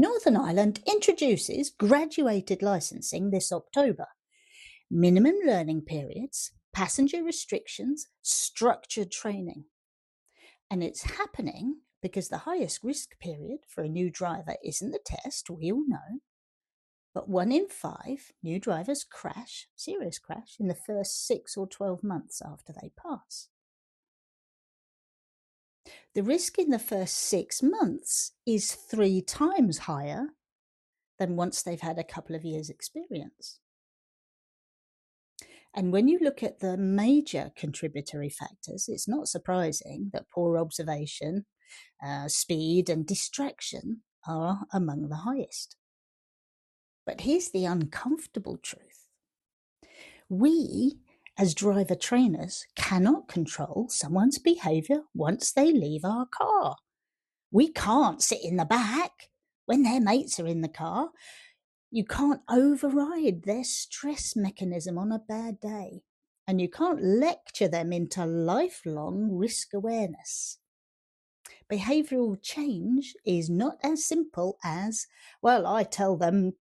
Northern Ireland introduces graduated licensing this October. Minimum learning periods, passenger restrictions, structured training. And it's happening because the highest risk period for a new driver isn't the test, we all know. But 1 in 5 new drivers crash, serious crash, in the first 6 or 12 months after they pass. The risk in the first 6 months is 3 times higher than once they've had a couple of years' experience. And when you look at the major contributory factors, it's not surprising that poor observation, speed, and distraction are among the highest. But here's the uncomfortable truth. We, as driver trainers, cannot control someone's behaviour once they leave our car. We can't sit in the back when their mates are in the car. You can't override their stress mechanism on a bad day. And you can't lecture them into lifelong risk awareness. Behavioural change is not as simple as, well, I tell them.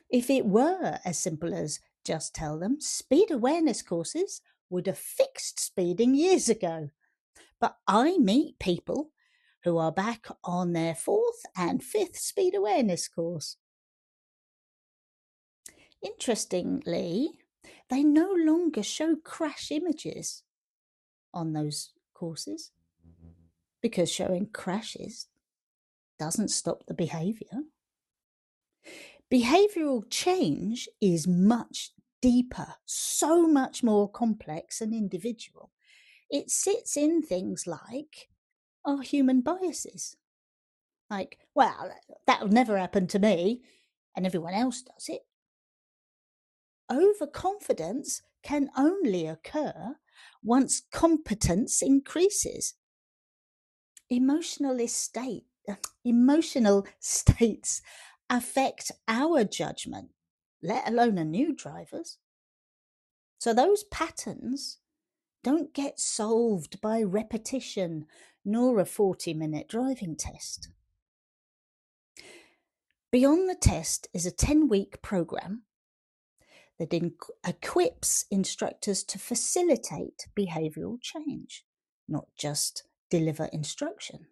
If it were as simple as just tell them, speed awareness courses would have fixed speeding years ago. But I meet people who are back on their 4th and 5th speed awareness course. Interestingly, they no longer show crash images on those courses because showing crashes doesn't stop the behaviour. Behavioural change is much deeper, so much more complex and individual. It sits in things like our human biases. Like, well, that'll never happen to me, and everyone else does it. Overconfidence can only occur once competence increases. Emotional states affect our judgment, let alone a new driver's. So those patterns don't get solved by repetition nor a 40-minute driving test. Beyond the test is a 10-week program that equips instructors to facilitate behavioural change, not just deliver instruction.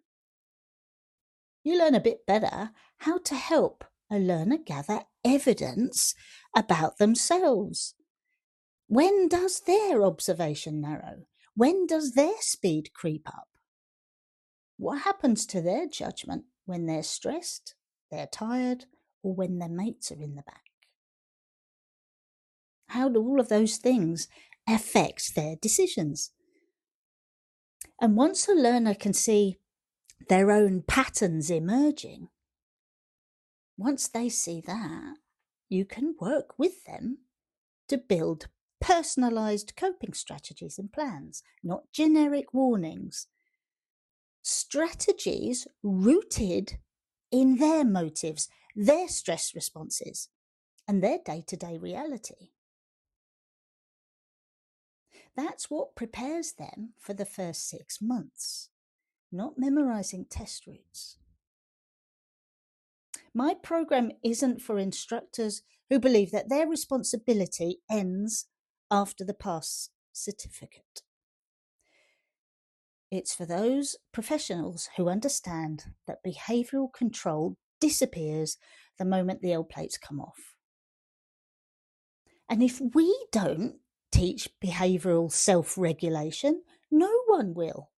You learn a bit better how to help a learner gather evidence about themselves. When does their observation narrow? When does their speed creep up? What happens to their judgment when they're stressed, they're tired, or when their mates are in the back? How do all of those things affect their decisions? And once a learner can see their own patterns emerging, once they see that, you can work with them to build personalised coping strategies and plans, not generic warnings. Strategies rooted in their motives, their stress responses, and their day-to-day reality. That's what prepares them for the first 6 months, not memorising test routes. My program isn't for instructors who believe that their responsibility ends after the pass certificate. It's for those professionals who understand that behavioural control disappears the moment the L plates come off. And if we don't teach behavioural self-regulation, no one will.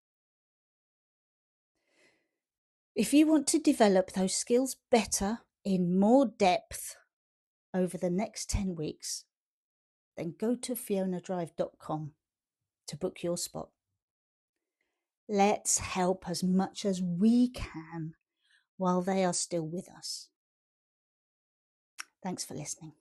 If you want to develop those skills better in more depth over the next 10 weeks, then go to fionadrive.com to book your spot. Let's help as much as we can while they are still with us. Thanks for listening.